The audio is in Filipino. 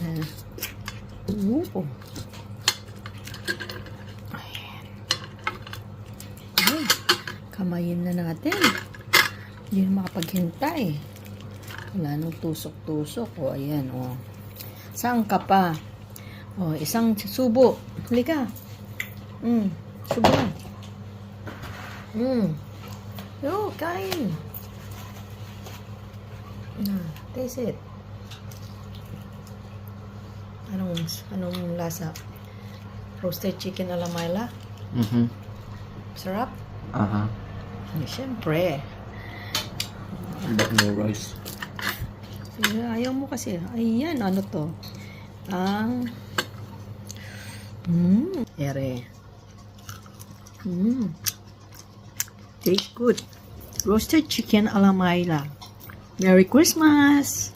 Ayan. Ayan. Ay, kamayin na natin. Hindi na makapaghintay. Wala nang tusok-tusok. O, ayan, o. Saan ka pa? O, isang subo. Halika. Subo. Yo, kain. Taste it. Anong lasa? Roasted chicken ala Myla? Sarap? Siyempre. But no rice. Ayaw mo kasi. Ayan, ano to? Ere. Tastes good. Roasted chicken ala Myla. Merry Christmas!